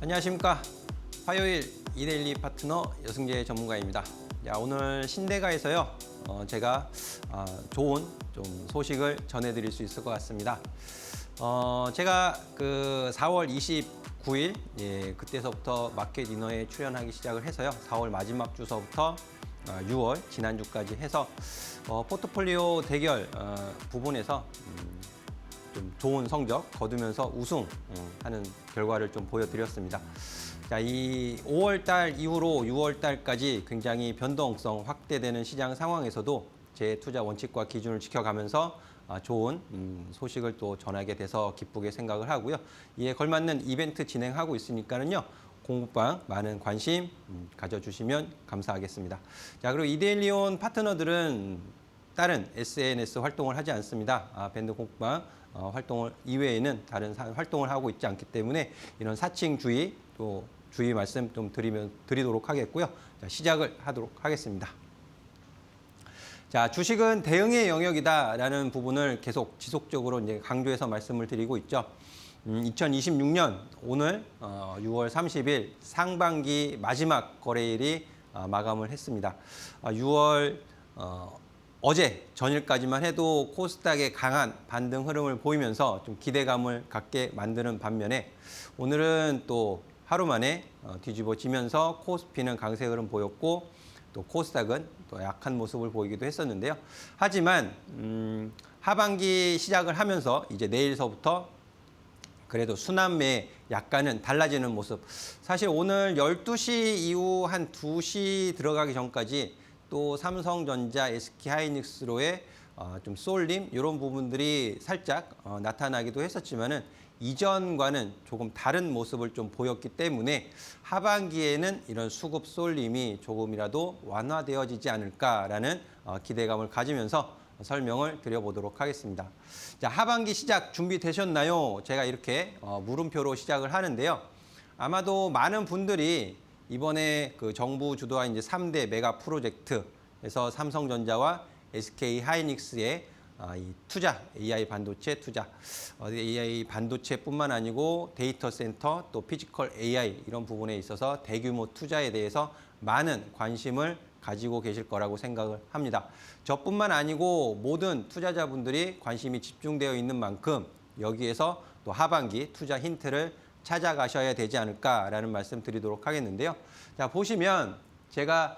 안녕하십니까. 화요일 이데일리 파트너 여승재 전문가입니다. 오늘 신대가에서요, 제가 좋은 좀 소식을 전해드릴 수 있을 것 같습니다. 제가 그 4월 29일, 그때서부터 마켓 이너에 출연하기 시작을 해서요, 4월 마지막 주서부터 6월 지난주까지 해서 포트폴리오 대결 부분에서 좀 좋은 성적 거두면서 우승하는 결과를 좀 보여드렸습니다. 자, 이 5월달 이후로 6월달까지 굉장히 변동성 확대되는 시장 상황에서도 제 투자 원칙과 기준을 지켜가면서 좋은 소식을 또 전하게 돼서 기쁘게 생각을 하고요. 이에 걸맞는 이벤트 진행하고 있으니까는요, 공부방 많은 관심 가져주시면 감사하겠습니다. 자, 그리고 이데일리온 파트너들은 다른 SNS 활동을 하지 않습니다. 밴드 공부방 활동을 이외에는 다른 활동을 하고 있지 않기 때문에 이런 사칭 주의 또 주의 말씀 좀 드리도록 하겠고요. 자, 시작을 하도록 하겠습니다. 자, 주식은 대응의 영역이다라는 부분을 계속 지속적으로 이제 강조해서 말씀을 드리고 있죠. 2026년 오늘 6월 30일 상반기 마지막 거래일이 마감을 했습니다. 6월 어제 전일까지만 해도 코스닥의 강한 반등 흐름을 보이면서 좀 기대감을 갖게 만드는 반면에 오늘은 또 하루 만에 뒤집어지면서 코스피는 강세 흐름 보였고 또 코스닥은 또 약한 모습을 보이기도 했었는데요. 하지만 하반기 시작을 하면서 이제 내일서부터 그래도 순환매 약간은 달라지는 모습. 사실 오늘 12시 이후 한 2시 들어가기 전까지 또 삼성전자, SK하이닉스로의 좀 쏠림 이런 부분들이 살짝 나타나기도 했었지만은 이전과는 조금 다른 모습을 좀 보였기 때문에 하반기에는 이런 수급 쏠림이 조금이라도 완화되어지지 않을까라는 기대감을 가지면서 설명을 드려보도록 하겠습니다. 자, 하반기 시작 준비되셨나요? 제가 이렇게 물음표로 시작을 하는데요. 아마도 많은 분들이 이번에 그 정부 주도한 이제 3대 메가 프로젝트에서 삼성전자와 SK하이닉스의 이 투자, AI 반도체 투자, AI 반도체뿐만 아니고 데이터 센터 또 피지컬 AI 이런 부분에 있어서 대규모 투자에 대해서 많은 관심을 가지고 계실 거라고 생각을 합니다. 저뿐만 아니고 모든 투자자분들이 관심이 집중되어 있는 만큼 여기에서 또 하반기 투자 힌트를 찾아가셔야 되지 않을까라는 말씀 드리도록 하겠는데요. 자, 보시면 제가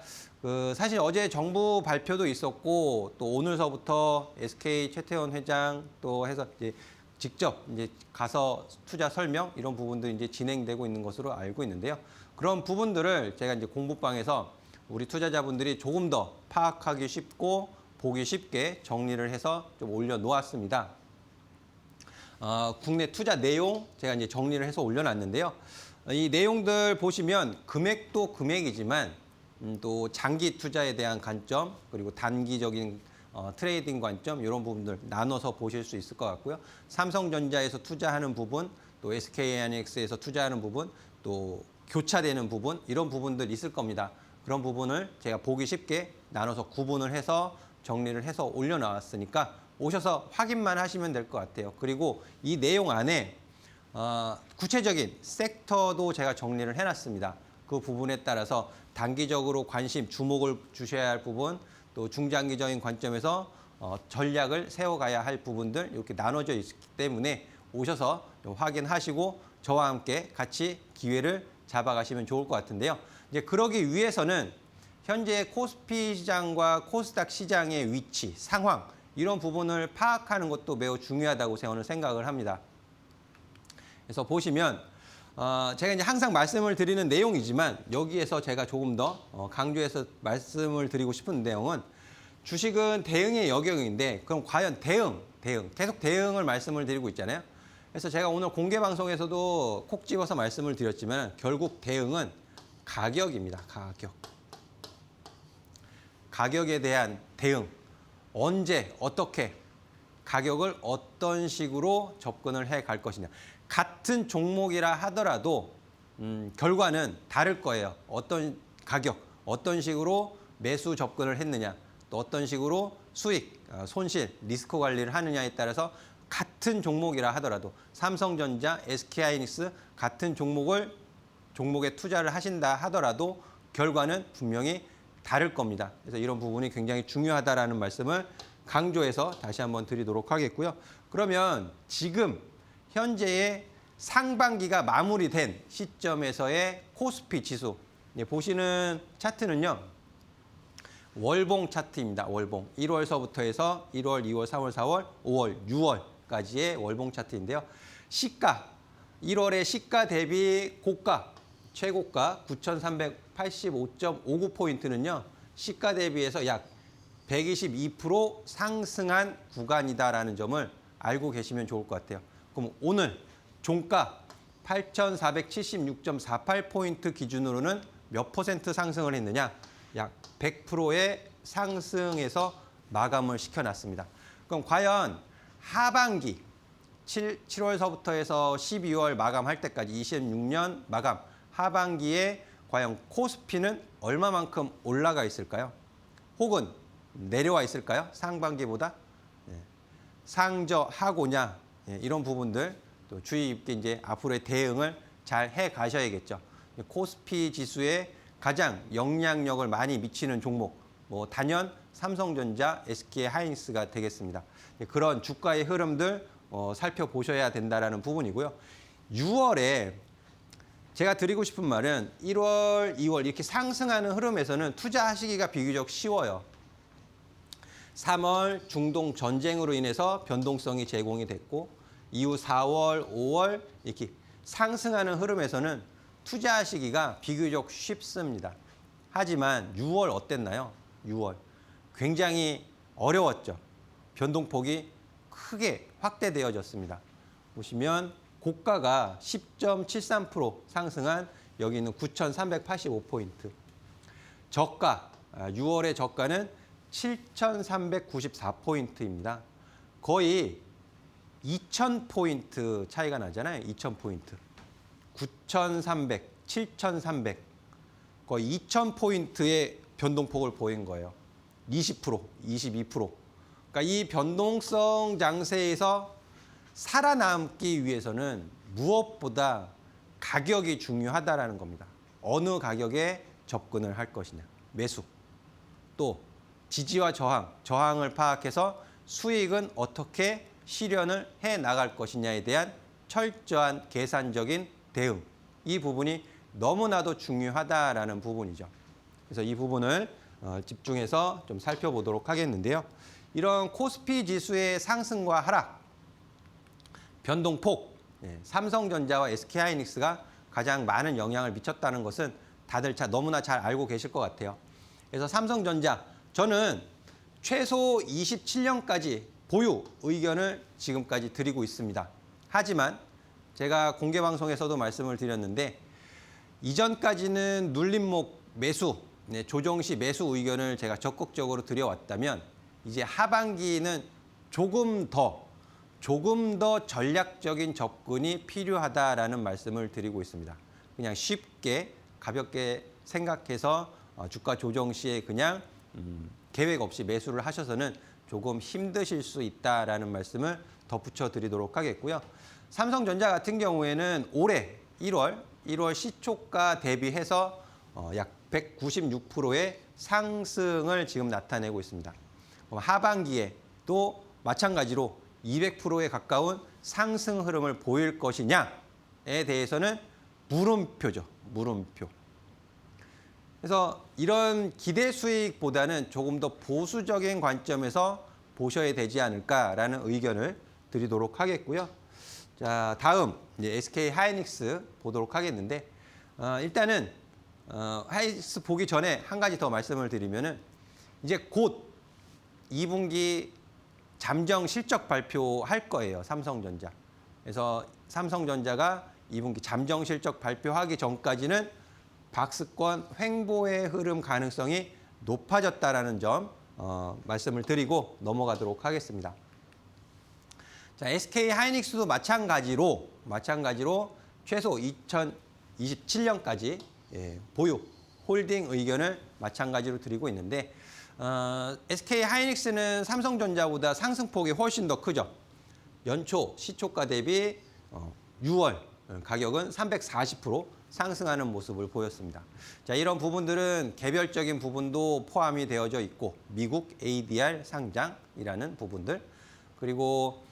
사실 어제 정부 발표도 있었고 또 오늘서부터 SK 최태원 회장 또 해서 이제 직접 이제 가서 투자 설명 이런 부분도 이제 진행되고 있는 것으로 알고 있는데요. 그런 부분들을 제가 이제 공부방에서 우리 투자자분들이 조금 더 파악하기 쉽고 보기 쉽게 정리를 해서 좀 올려놓았습니다. 국내 투자 내용 제가 이제 정리를 해서 올려놨는데요. 이 내용들 보시면 금액도 금액이지만 또 장기 투자에 대한 관점 그리고 단기적인 트레이딩 관점 이런 부분들 나눠서 보실 수 있을 것 같고요. 삼성전자에서 투자하는 부분, 또 SK하이닉스에서 투자하는 부분, 또 교차되는 부분 이런 부분들 있을 겁니다. 그런 부분을 제가 보기 쉽게 나눠서 구분을 해서 정리를 해서 올려놨으니까 오셔서 확인만 하시면 될 것 같아요. 그리고 이 내용 안에 구체적인 섹터도 제가 정리를 해놨습니다. 그 부분에 따라서 단기적으로 관심, 주목을 주셔야 할 부분, 또 중장기적인 관점에서 전략을 세워가야 할 부분들 이렇게 나눠져 있기 때문에 오셔서 좀 확인하시고 저와 함께 같이 기회를 잡아가시면 좋을 것 같은데요. 이제 그러기 위해서는 현재 코스피 시장과 코스닥 시장의 위치, 상황 이런 부분을 파악하는 것도 매우 중요하다고 저는 생각을 합니다. 그래서 보시면 제가 이제 항상 말씀을 드리는 내용이지만 여기에서 제가 조금 더 강조해서 말씀을 드리고 싶은 내용은 주식은 대응의 영역인데 그럼 과연 대응 계속 대응을 말씀을 드리고 있잖아요. 그래서 제가 오늘 공개 방송에서도 콕 집어서 말씀을 드렸지만 결국 대응은 가격입니다. 가격에 대한 대응. 언제 어떻게 가격을 어떤 식으로 접근을 해 갈 것이냐. 같은 종목이라 하더라도 결과는 다를 거예요. 어떤 가격, 어떤 식으로 매수 접근을 했느냐, 또 어떤 식으로 수익, 손실, 리스크 관리를 하느냐에 따라서 같은 종목이라 하더라도 삼성전자, SK하이닉스 같은 종목을 종목에 투자를 하신다 하더라도 결과는 분명히 다를 겁니다. 그래서 이런 부분이 굉장히 중요하다라는 말씀을 강조해서 다시 한번 드리도록 하겠고요. 그러면 지금 현재의 상반기가 마무리된 시점에서의 코스피 지수 보시는 차트는요. 월봉 차트입니다. 월봉. 1월서부터 해서 1월, 2월, 3월, 4월, 5월, 6월까지의 월봉 차트인데요. 시가, 1월의 시가 대비 고가, 최고가 9,385.59포인트는요. 시가 대비해서 약 122% 상승한 구간이다라는 점을 알고 계시면 좋을 것 같아요. 그럼 오늘 종가 8,476.48포인트 기준으로는 몇 %, 상승을 했느냐? 약 100%의 상승에서 마감을 시켜놨습니다. 그럼 과연 하반기 7월서부터 해서 12월 마감할 때까지 26년 마감 하반기에 과연 코스피는 얼마만큼 올라가 있을까요? 혹은 내려와 있을까요? 상반기보다 상저하고냐 이런 부분들 또 주의 깊게 이제 앞으로의 대응을 잘 해 가셔야겠죠. 코스피 지수에 가장 영향력을 많이 미치는 종목, 단연 삼성전자, SK하이닉스가 되겠습니다. 그런 주가의 흐름들 살펴보셔야 된다라는 부분이고요. 6월에 제가 드리고 싶은 말은 1월, 2월 이렇게 상승하는 흐름에서는 투자하시기가 비교적 쉬워요. 3월 중동 전쟁으로 인해서 변동성이 제공이 됐고 이후 4월, 5월 이렇게 상승하는 흐름에서는 투자하시기가 비교적 쉽습니다. 하지만 6월 어땠나요? 6월 굉장히 어려웠죠. 변동폭이 크게 확대되어졌습니다. 보시면 고가가 10.73% 상승한 여기 있는 9,385포인트. 저가, 6월의 저가는 7,394포인트입니다. 거의 2,000포인트 차이가 나잖아요. 2,000포인트. 9,300, 7,300. 거의 2,000포인트의 변동폭을 보인 거예요. 20%, 22%. 그러니까 이 변동성 장세에서 살아남기 위해서는 무엇보다 가격이 중요하다라는 겁니다. 어느 가격에 접근을 할 것이냐. 매수. 또 지지와 저항을 파악해서 수익은 어떻게 실현을 해 나갈 것이냐에 대한 철저한 계산적인 대응. 이 부분이 너무나도 중요하다라는 부분이죠. 그래서 이 부분을 집중해서 좀 살펴보도록 하겠는데요. 이런 코스피 지수의 상승과 하락, 변동폭, 삼성전자와 SK하이닉스가 가장 많은 영향을 미쳤다는 것은 다들 너무나 잘 알고 계실 것 같아요. 그래서 삼성전자, 저는 최소 27년까지 보유 의견을 지금까지 드리고 있습니다. 하지만 제가 공개방송에서도 말씀을 드렸는데 이전까지는 눌림목 매수, 조정 시 매수 의견을 제가 적극적으로 드려왔다면 이제 하반기는 조금 더 전략적인 접근이 필요하다라는 말씀을 드리고 있습니다. 그냥 쉽게 가볍게 생각해서 주가 조정 시에 그냥 계획 없이 매수를 하셔서는 조금 힘드실 수 있다라는 말씀을 덧붙여 드리도록 하겠고요. 삼성전자 같은 경우에는 올해 1월 시초가 대비해서 약 196%의 상승을 지금 나타내고 있습니다. 하반기에 또 마찬가지로 200%에 가까운 상승 흐름을 보일 것이냐에 대해서는 물음표죠. 물음표. 그래서 이런 기대 수익보다는 조금 더 보수적인 관점에서 보셔야 되지 않을까라는 의견을 드리도록 하겠고요. 자, 다음 이제 SK하이닉스 보도록 하겠는데 일단은 하이닉스 보기 전에 한 가지 더 말씀을 드리면은 이제 곧 2분기 잠정 실적 발표할 거예요. 삼성전자. 그래서 삼성전자가 2분기 잠정 실적 발표하기 전까지는 박스권 횡보의 흐름 가능성이 높아졌다라는 점 말씀을 드리고 넘어가도록 하겠습니다. 자, SK하이닉스도 마찬가지로 최소 2027년까지 보유 홀딩 의견을 마찬가지로 드리고 있는데 SK하이닉스는 삼성전자보다 상승폭이 훨씬 더 크죠. 연초 시초가 대비 6월 가격은 340% 상승하는 모습을 보였습니다. 자, 이런 부분들은 개별적인 부분도 포함이 되어져 있고 미국 ADR 상장이라는 부분들 그리고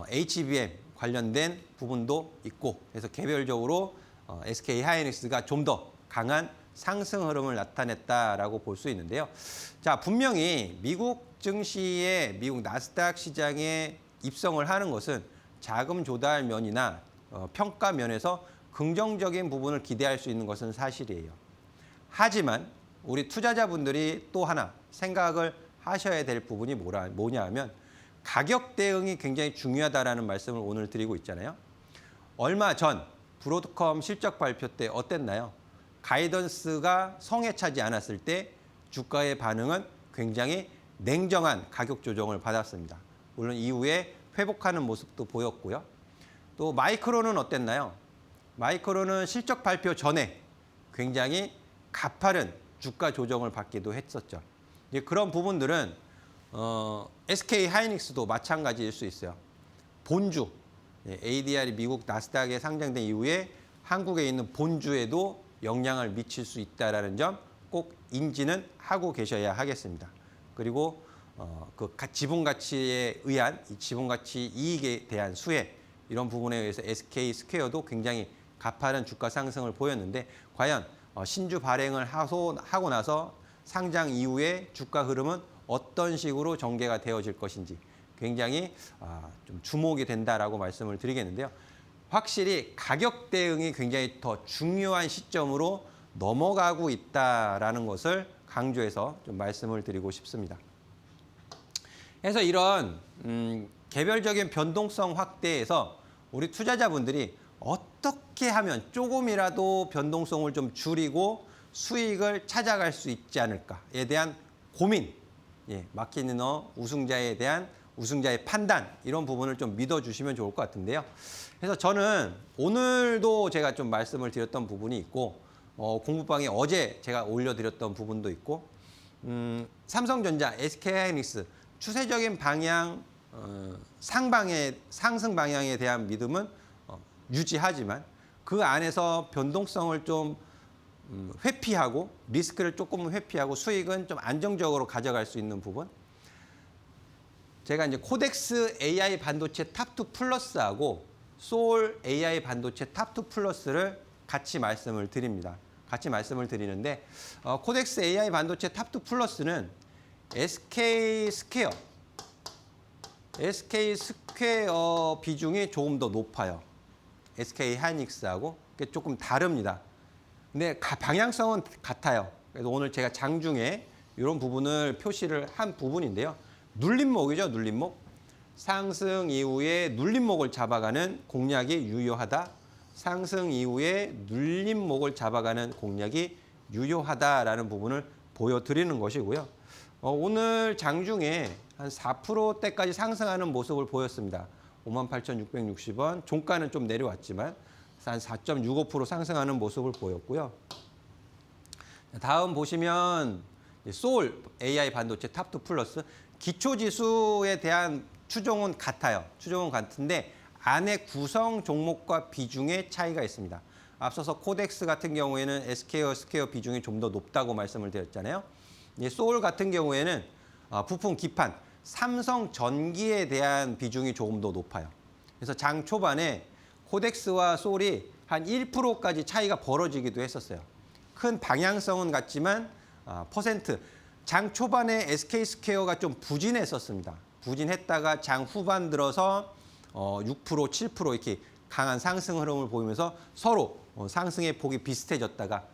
HBM 관련된 부분도 있고 그래서 개별적으로 SK 하이닉스가 좀 더 강한 상승 흐름을 나타냈다라고 볼 수 있는데요. 자, 분명히 미국 증시에 미국 나스닥 시장에 입성을 하는 것은 자금 조달 면이나 평가 면에서 긍정적인 부분을 기대할 수 있는 것은 사실이에요. 하지만 우리 투자자분들이 또 하나 생각을 하셔야 될 부분이 뭐냐 하면 가격 대응이 굉장히 중요하다라는 말씀을 오늘 드리고 있잖아요. 얼마 전 브로드컴 실적 발표 때 어땠나요? 가이던스가 성에 차지 않았을 때 주가의 반응은 굉장히 냉정한 가격 조정을 받았습니다. 물론 이후에 회복하는 모습도 보였고요. 또 마이크론은 어땠나요? 마이크론은 실적 발표 전에 굉장히 가파른 주가 조정을 받기도 했었죠. 이제 그런 부분들은 SK 하이닉스도 마찬가지일 수 있어요. 본주, ADR이 미국 나스닥에 상장된 이후에 한국에 있는 본주에도 영향을 미칠 수 있다는 점 꼭 인지는 하고 계셔야 하겠습니다. 그리고 그 지분 가치에 의한 이 지분 가치 이익에 대한 수혜 이런 부분에 의해서 SK 스퀘어도 굉장히 가파른 주가 상승을 보였는데 과연 신주 발행을 하고 나서 상장 이후에 주가 흐름은 어떤 식으로 전개가 되어질 것인지 굉장히 좀 주목이 된다라고 말씀을 드리겠는데요. 확실히 가격 대응이 굉장히 더 중요한 시점으로 넘어가고 있다라는 것을 강조해서 좀 말씀을 드리고 싶습니다. 그래서 이런 개별적인 변동성 확대에서 우리 투자자분들이 어떻게 하면 조금이라도 변동성을 좀 줄이고 수익을 찾아갈 수 있지 않을까에 대한 고민, 마키니너 우승자에 대한 우승자의 판단 이런 부분을 좀 믿어주시면 좋을 것 같은데요. 그래서 저는 오늘도 제가 좀 말씀을 드렸던 부분이 있고 공부방에 어제 제가 올려드렸던 부분도 있고 삼성전자, SK하이닉스 추세적인 방향, 상승 방향에 대한 믿음은 유지하지만 그 안에서 변동성을 좀 회피하고 리스크를 조금 회피하고 수익은 좀 안정적으로 가져갈 수 있는 부분. 제가 이제 코덱스 AI 반도체 탑2 플러스하고 소울 AI 반도체 탑2 플러스를 같이 말씀을 드립니다. 같이 말씀을 드리는데 코덱스 AI 반도체 탑2 플러스는 SK 스퀘어 비중이 조금 더 높아요. SK 하이닉스하고 조금 다릅니다. 근데 방향성은 같아요. 그래서 오늘 제가 장중에 이런 부분을 표시를 한 부분인데요. 눌림목이죠, 눌림목. 상승 이후에 눌림목을 잡아가는 공략이 유효하다. 상승 이후에 눌림목을 잡아가는 공략이 유효하다라는 부분을 보여드리는 것이고요. 오늘 장중에 한 4%대까지 상승하는 모습을 보였습니다. 58,660원. 종가는 좀 내려왔지만 한 4.65% 상승하는 모습을 보였고요. 다음 보시면 소울 AI 반도체 탑2 플러스 기초지수에 대한 추종은 같아요. 추종은 같은데 안에 구성 종목과 비중의 차이가 있습니다. 앞서서 코덱스 같은 경우에는 SK 스퀘어 비중이 좀 더 높다고 말씀을 드렸잖아요. 소울 같은 경우에는 부품 기판, 삼성 전기에 대한 비중이 조금 더 높아요. 그래서 장 초반에 코덱스와 소울이 한 1%까지 차이가 벌어지기도 했었어요. 큰 방향성은 같지만 퍼센트, 장 초반에 SK 스퀘어가 좀 부진했었습니다. 부진했다가 장 후반 들어서 6%, 7% 이렇게 강한 상승 흐름을 보이면서 서로 상승의 폭이 비슷해졌다가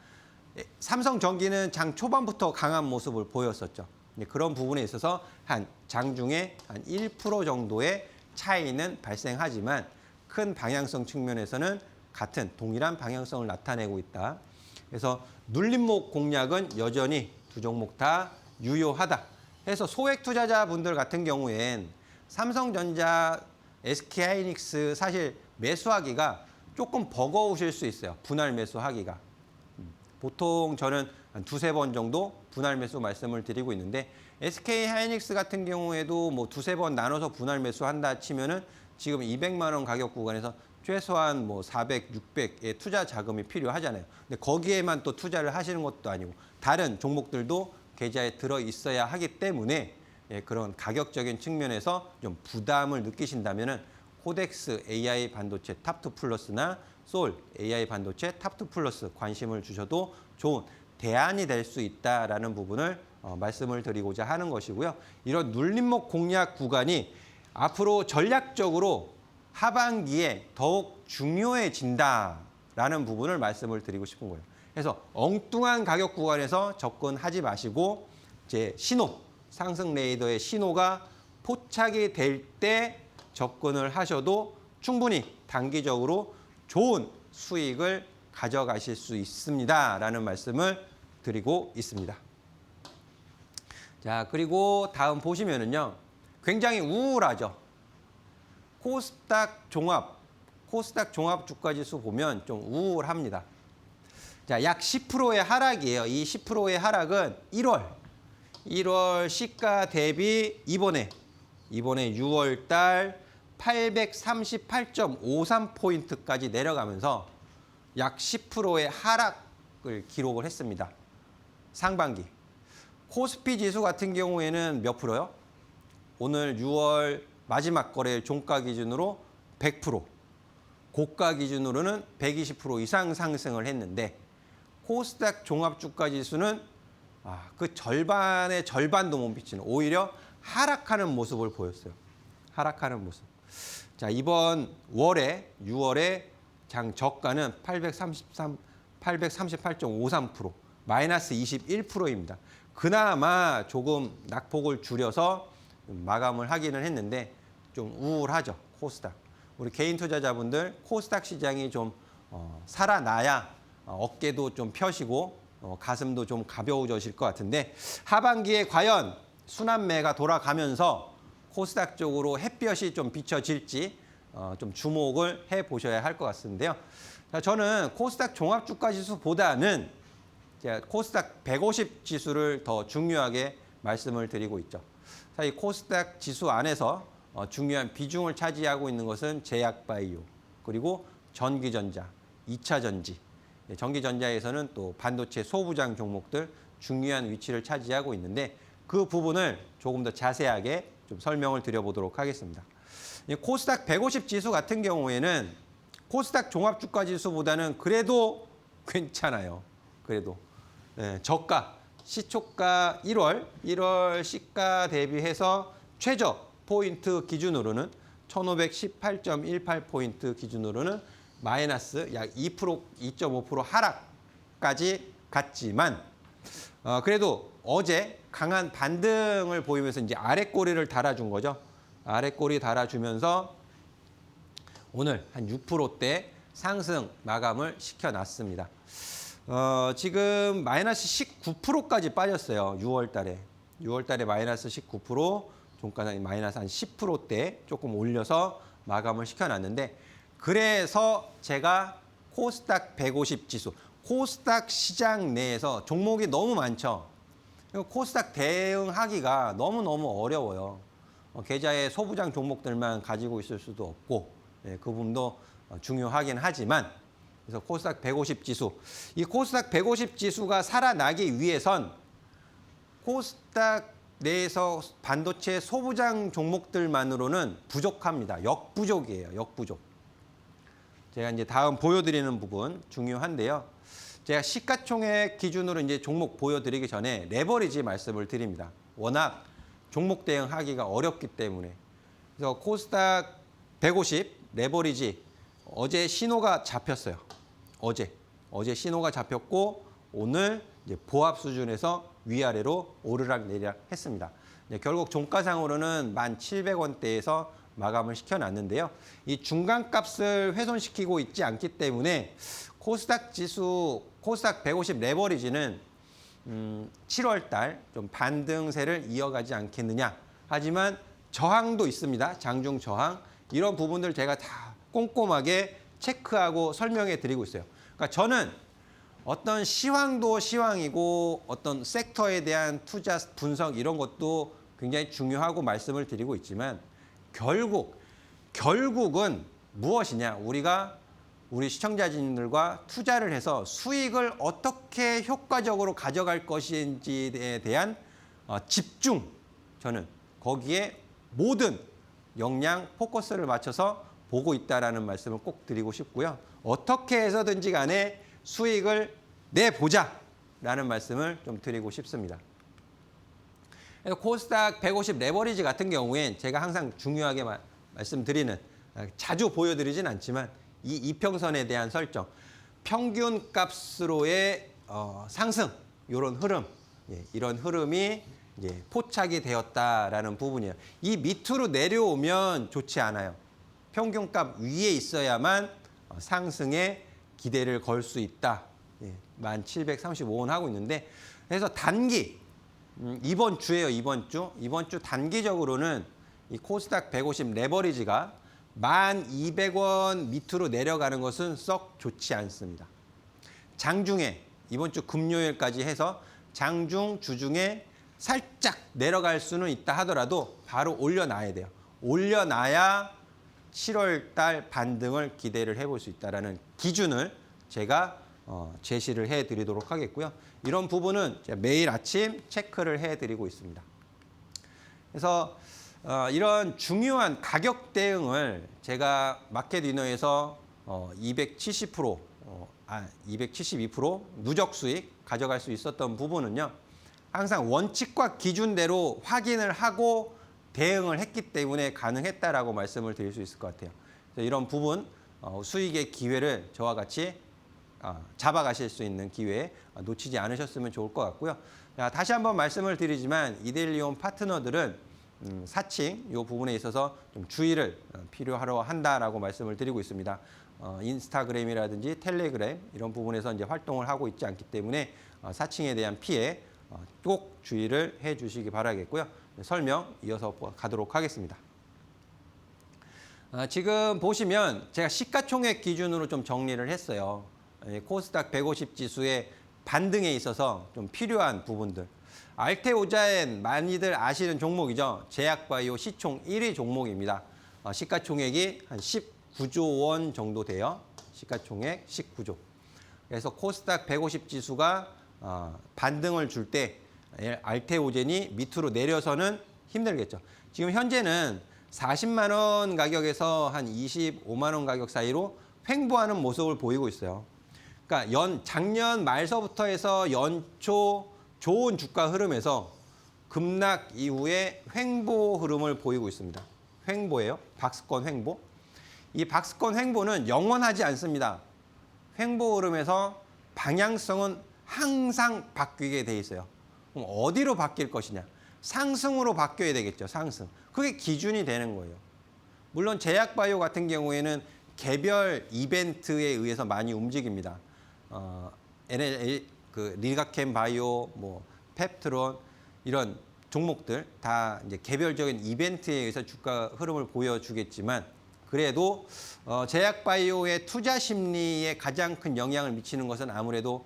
삼성전기는 장 초반부터 강한 모습을 보였었죠. 그런 부분에 있어서 한 장중에 한 1% 정도의 차이는 발생하지만 큰 방향성 측면에서는 같은 동일한 방향성을 나타내고 있다. 그래서 눌림목 공략은 여전히 두 종목 다 유효하다. 그래서 소액 투자자분들 같은 경우엔 삼성전자, SK하이닉스 사실 매수하기가 조금 버거우실 수 있어요. 분할 매수하기가. 보통 저는 한 두세 번 정도 분할 매수 말씀을 드리고 있는데 SK하이닉스 같은 경우에도 뭐 두세 번 나눠서 분할 매수한다 치면은 지금 200만 원 가격 구간에서 최소한 뭐 400, 600의 투자 자금이 필요하잖아요. 근데 거기에만 또 투자를 하시는 것도 아니고 다른 종목들도 계좌에 들어 있어야 하기 때문에 예, 그런 가격적인 측면에서 좀 부담을 느끼신다면은 코덱스 AI 반도체 탑2 플러스나 솔 AI 반도체 탑2 플러스 관심을 주셔도 좋은 대안이 될 수 있다라는 부분을 말씀을 드리고자 하는 것이고요. 이런 눌림목 공략 구간이 앞으로 전략적으로 하반기에 더욱 중요해진다라는 부분을 말씀을 드리고 싶은 거예요. 그래서 엉뚱한 가격 구간에서 접근하지 마시고 이제 신호, 상승 레이더의 신호가 포착이 될 때 접근을 하셔도 충분히 단기적으로 좋은 수익을 가져가실 수 있습니다라는 말씀을 드리고 있습니다. 자, 그리고 다음 보시면은요. 굉장히 우울하죠. 코스닥 종합 주가지수 보면 좀 우울합니다. 자, 약 10%의 하락이에요. 이 10%의 하락은 1월 시가 대비 이번에 6월 달 838.53포인트까지 내려가면서 약 10%의 하락을 기록을 했습니다. 상반기. 코스피 지수 같은 경우에는 몇 프로요? 오늘 6월 마지막 거래일 종가 기준으로 100%, 고가 기준으로는 120% 이상 상승을 했는데 코스닥 종합주가 지수는 그 절반의 절반도 못 미치는 오히려 하락하는 모습을 보였어요. 하락하는 모습. 자, 이번 6월에 장 저가는 838.53%, 마이너스 21%입니다. 그나마 조금 낙폭을 줄여서 마감을 하기는 했는데 좀 우울하죠, 코스닥. 우리 개인 투자자분들 코스닥 시장이 좀 살아나야 어깨도 좀 펴시고 가슴도 좀 가벼워지실 것 같은데 하반기에 과연 순환매가 돌아가면서 코스닥 쪽으로 햇볕이 좀 비춰질지 좀 주목을 해보셔야 할 것 같은데요. 자, 저는 코스닥 종합주가지수보다는 코스닥 150 지수를 더 중요하게 말씀을 드리고 있죠. 자, 이 코스닥 지수 안에서 중요한 비중을 차지하고 있는 것은 제약바이오, 그리고 전기전자, 2차 전지. 전기전자에서는 또 반도체 소부장 종목들 중요한 위치를 차지하고 있는데 그 부분을 조금 더 자세하게 좀 설명을 드려보도록 하겠습니다. 코스닥 150 지수 같은 경우에는 코스닥 종합주가지수보다는 그래도 괜찮아요. 그래도 저가, 시초가 1월 시가 대비해서 최저 포인트 기준으로는 1518.18포인트 기준으로는 마이너스 약 2%, 2.5% 하락까지 갔지만 그래도 어제 강한 반등을 보이면서 이제 아랫꼬리를 달아준 거죠. 아랫꼬리 달아주면서 오늘 한 6%대 상승 마감을 시켜놨습니다. 지금 마이너스 19%까지 빠졌어요. 6월 달에 마이너스 19%, 종가는 마이너스 한 10%대 조금 올려서 마감을 시켜놨는데 그래서 제가 코스닥 150 지수, 코스닥 시장 내에서 종목이 너무 많죠. 코스닥 대응하기가 너무너무 어려워요. 계좌에 소부장 종목들만 가지고 있을 수도 없고 그 부분도 중요하긴 하지만 그래서 코스닥 150 지수, 이 코스닥 150 지수가 살아나기 위해선 코스닥 내에서 반도체 소부장 종목들만으로는 부족합니다. 역부족이에요. 역부족. 제가 이제 다음 보여드리는 부분 중요한데요. 제가 시가총액 기준으로 이제 종목 보여드리기 전에 레버리지 말씀을 드립니다. 워낙 종목 대응하기가 어렵기 때문에. 그래서 코스닥 150 레버리지 어제 신호가 잡혔어요. 어제 신호가 잡혔고 오늘 이제 보합 수준에서 위아래로 오르락 내리락 했습니다. 결국 종가상으로는 1,700원대에서 마감을 시켜놨는데요. 이 중간값을 훼손시키고 있지 않기 때문에 코스닥 지수, 코스닥 150 레버리지는 7월 달 좀 반등세를 이어가지 않겠느냐. 하지만 저항도 있습니다. 장중 저항. 이런 부분들 제가 다 꼼꼼하게 체크하고 설명해 드리고 있어요. 그러니까 저는 어떤 시황도 시황이고 어떤 섹터에 대한 투자 분석 이런 것도 굉장히 중요하고 말씀을 드리고 있지만 결국은 무엇이냐? 우리가 우리 시청자진들과 투자를 해서 수익을 어떻게 효과적으로 가져갈 것인지에 대한 집중, 저는 거기에 모든 역량, 포커스를 맞춰서 보고 있다라는 말씀을 꼭 드리고 싶고요. 어떻게 해서든지 간에 수익을 내보자라는 말씀을 좀 드리고 싶습니다. 그래서 코스닥 150 레버리지 같은 경우엔 제가 항상 중요하게 말씀드리는, 자주 보여드리진 않지만 이 이평선에 대한 설정, 평균 값으로의 상승, 이런 흐름, 이런 흐름이 이제 포착이 되었다라는 부분이에요. 이 밑으로 내려오면 좋지 않아요. 평균값 위에 있어야만 상승에 기대를 걸 수 있다. 1735원 하고 있는데, 그래서 단기, 이번 주예요, 이번 주. 이번 주 단기적으로는 이 코스닥 150 레버리지가 1,200원 밑으로 내려가는 것은 썩 좋지 않습니다. 장중에, 이번 주 금요일까지 해서 장중, 주중에 살짝 내려갈 수는 있다 하더라도 바로 올려놔야 돼요. 올려놔야 7월 달 반등을 기대를 해볼 수 있다는 기준을 제가 제시를 해드리도록 하겠고요. 이런 부분은 제가 매일 아침 체크를 해드리고 있습니다. 그래서 이런 중요한 가격 대응을 제가 마켓 위너에서 272% 누적 수익 가져갈 수 있었던 부분은요. 항상 원칙과 기준대로 확인을 하고 대응을 했기 때문에 가능했다라고 말씀을 드릴 수 있을 것 같아요. 이런 부분 수익의 기회를 저와 같이 잡아가실 수 있는 기회 놓치지 않으셨으면 좋을 것 같고요. 다시 한번 말씀을 드리지만 이데일리온 파트너들은 사칭 이 부분에 있어서 좀 주의를 필요하러 한다라고 말씀을 드리고 있습니다. 인스타그램이라든지 텔레그램 이런 부분에서 이제 활동을 하고 있지 않기 때문에 사칭에 대한 피해 꼭 주의를 해주시기 바라겠고요. 설명 이어서 가도록 하겠습니다. 지금 보시면 제가 시가총액 기준으로 좀 정리를 했어요. 코스닥 150 지수의 반등에 있어서 좀 필요한 부분들. 알테오자엔 많이들 아시는 종목이죠. 제약바이오 시총 1위 종목입니다. 시가총액이 한 19조 원 정도 돼요. 시가총액 19조. 그래서 코스닥 150 지수가 반등을 줄 때 알테오젠이 밑으로 내려서는 힘들겠죠. 지금 현재는 40만 원 가격에서 한 25만 원 가격 사이로 횡보하는 모습을 보이고 있어요. 그러니까 작년 말서부터 해서 연초 좋은 주가 흐름에서 급락 이후에 횡보 흐름을 보이고 있습니다. 횡보예요. 박스권 횡보. 이 박스권 횡보는 영원하지 않습니다. 횡보 흐름에서 방향성은 항상 바뀌게 돼 있어요. 그럼 어디로 바뀔 것이냐? 상승으로 바뀌어야 되겠죠. 상승. 그게 기준이 되는 거예요. 물론 제약바이오 같은 경우에는 개별 이벤트에 의해서 많이 움직입니다. 리가캠 바이오, 펩트론 이런 종목들 다 이제 개별적인 이벤트에 의해서 주가 흐름을 보여주겠지만 그래도 제약바이오의 투자 심리에 가장 큰 영향을 미치는 것은 아무래도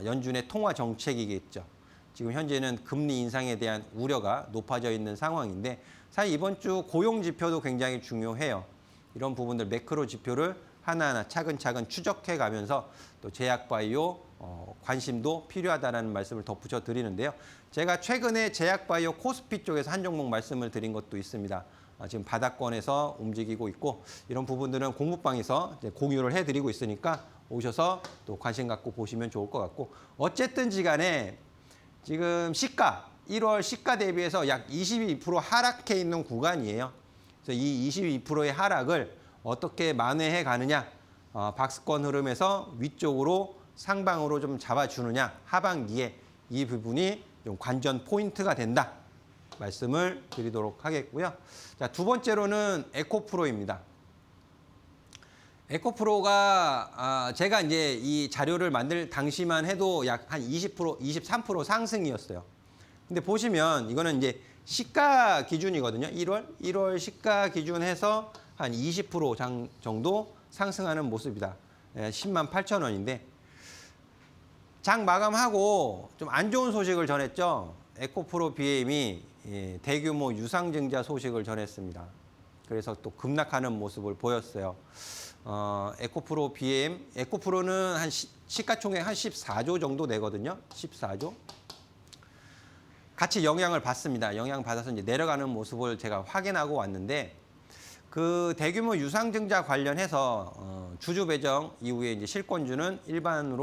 연준의 통화 정책이겠죠. 지금 현재는 금리 인상에 대한 우려가 높아져 있는 상황인데 사실 이번 주 고용 지표도 굉장히 중요해요. 이런 부분들 매크로 지표를 하나하나 차근차근 추적해 가면서 또 제약바이오 관심도 필요하다는 말씀을 덧붙여 드리는데요. 제가 최근에 제약바이오 코스피 쪽에서 한 종목 말씀을 드린 것도 있습니다. 지금 바닥권에서 움직이고 있고 이런 부분들은 공부방에서 이제 공유를 해드리고 있으니까 오셔서 또 관심 갖고 보시면 좋을 것 같고 어쨌든지 간에 지금 시가 1월 시가 대비해서 약 22% 하락해 있는 구간이에요. 그래서 이 22%의 하락을 어떻게 만회해 가느냐, 박스권 흐름에서 위쪽으로 상방으로 좀 잡아주느냐, 하반기에 이 부분이 좀 관전 포인트가 된다 말씀을 드리도록 하겠고요. 자, 두 번째로는 에코프로입니다. 에코프로가 제가 이제 이 자료를 만들 당시만 해도 약 한 20%, 23% 상승이었어요. 근데 보시면 이거는 이제 시가 기준이거든요. 1월 시가 기준해서 한 20% 정도 상승하는 모습이다. 10만 8천 원인데 장 마감하고 좀 안 좋은 소식을 전했죠. 에코프로 BM이 대규모 유상증자 소식을 전했습니다. 그래서 또 급락하는 모습을 보였어요. 에코프로 BM, 에코프로는 한 시가총액 한 14조 정도 내거든요. 14조. 같이 영향을 받습니다. 영향 받아서 이제 내려가는 모습을 제가 확인하고 왔는데, 그 대규모 유상증자 관련해서 주주 배정 이후에 이제 실권주는 일반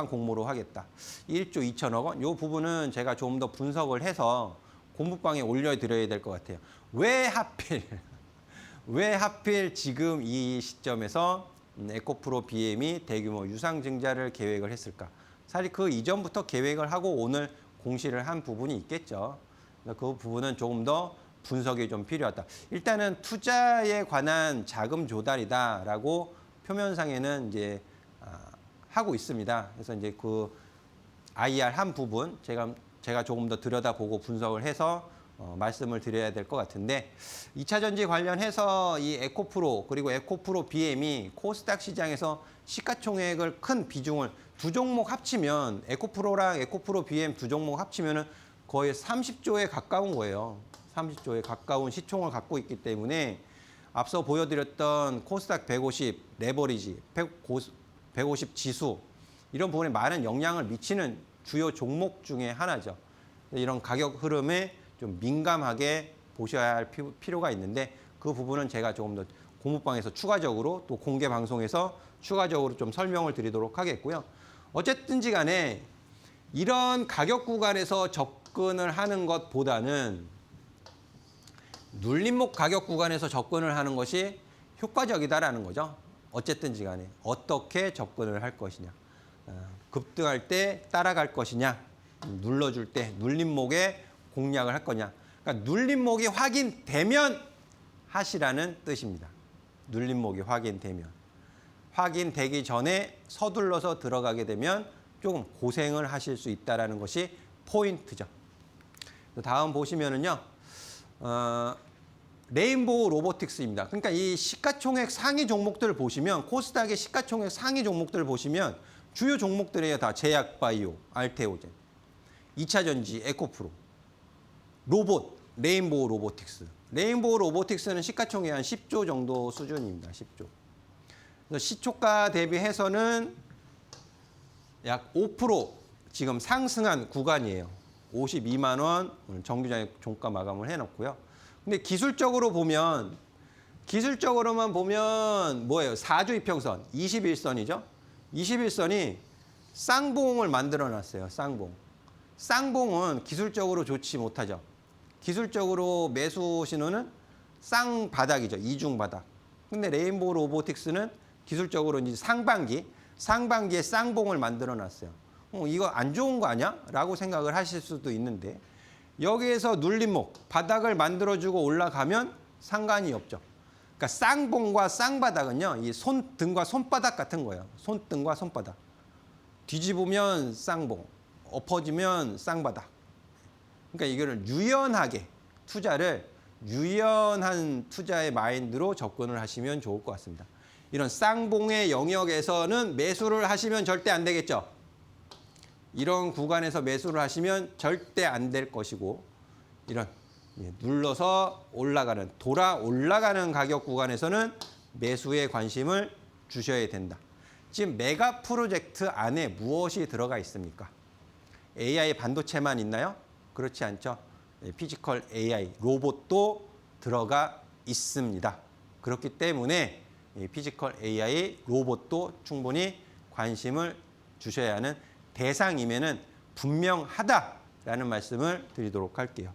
공모로 하겠다. 1조 2천억 원. 이 부분은 제가 좀 더 분석을 해서 공부방에 올려드려야 될 것 같아요. 왜 하필 지금 이 시점에서 에코프로 BM이 대규모 유상증자를 계획을 했을까? 사실 그 이전부터 계획을 하고 오늘 공시를 한 부분이 있겠죠. 그 부분은 조금 더 분석이 좀 필요하다. 일단은 투자에 관한 자금 조달이다라고 표면상에는 이제 하고 있습니다. 그래서 이제 그 IR 한 부분 제가 조금 더 들여다보고 분석을 해서 말씀을 드려야 될 것 같은데, 2차 전지 관련해서 이 에코프로 그리고 에코프로 BM이 코스닥 시장에서 시가총액을 큰 비중을 두 종목 합치면, 에코프로랑 에코프로 BM 두 종목 합치면은 거의 30조에 가까운 거예요. 30조에 가까운 시총을 갖고 있기 때문에 앞서 보여드렸던 코스닥 150 레버리지, 150 지수 이런 부분에 많은 영향을 미치는 주요 종목 중에 하나죠. 이런 가격 흐름에 좀 민감하게 보셔야 할 필요가 있는데, 그 부분은 제가 조금 더 공부방에서 추가적으로 또 공개 방송에서 추가적으로 좀 설명을 드리도록 하겠고요. 어쨌든지 간에 이런 가격 구간에서 접근을 하는 것보다는 눌림목 가격 구간에서 접근을 하는 것이 효과적이다라는 거죠. 어쨌든지 간에 어떻게 접근을 할 것이냐. 급등할 때 따라갈 것이냐. 눌러줄 때 눌림목에 공략을 할 거냐. 그러니까 눌림목이 확인되면 하시라는 뜻입니다. 눌림목이 확인되면. 확인되기 전에 서둘러서 들어가게 되면 조금 고생을 하실 수 있다는 것이 포인트죠. 다음 보시면은요. 레인보우 로보틱스입니다. 그러니까 이 시가총액 상위 종목들을 보시면, 코스닥의 시가총액 상위 종목들을 보시면 주요 종목들이에요. 다 제약바이오, 알테오젠, 2차 전지, 에코프로, 로봇, 레인보우 로보틱스. 레인보우 로보틱스는 시가총액 한 10조 정도 수준입니다. 10조. 그래서 시초가 대비해서는 약 5% 지금 상승한 구간이에요. 52만 원 오늘 정규장의 종가 마감을 해놓고요. 근데 기술적으로만 보면 뭐예요? 4주 이평선, 21선이죠. 21선이 쌍봉을 만들어놨어요. 쌍봉은 기술적으로 좋지 못하죠. 기술적으로 매수 신호는 쌍바닥이죠. 이중바닥. 근데 레인보우 로보틱스는 기술적으로 이제 상반기에 쌍봉을 만들어놨어요. 이거 안 좋은 거 아니야? 라고 생각을 하실 수도 있는데, 여기에서 눌림목, 바닥을 만들어주고 올라가면 상관이 없죠. 그러니까 쌍봉과 쌍바닥은요, 이 손등과 손바닥 같은 거예요. 손등과 손바닥. 뒤집으면 쌍봉, 엎어지면 쌍바닥. 그러니까 이거를 유연한 투자의 마인드로 접근을 하시면 좋을 것 같습니다. 이런 쌍봉의 영역에서는 매수를 하시면 절대 안 되겠죠. 이런 구간에서 매수를 하시면 절대 안 될 것이고, 이런 눌러서 돌아 올라가는 가격 구간에서는 매수에 관심을 주셔야 된다. 지금 메가 프로젝트 안에 무엇이 들어가 있습니까? AI 반도체만 있나요? 그렇지 않죠. 피지컬 AI, 로봇도 들어가 있습니다. 그렇기 때문에 피지컬 AI, 로봇도 충분히 관심을 주셔야 하는 대상임에는 분명하다라는 말씀을 드리도록 할게요.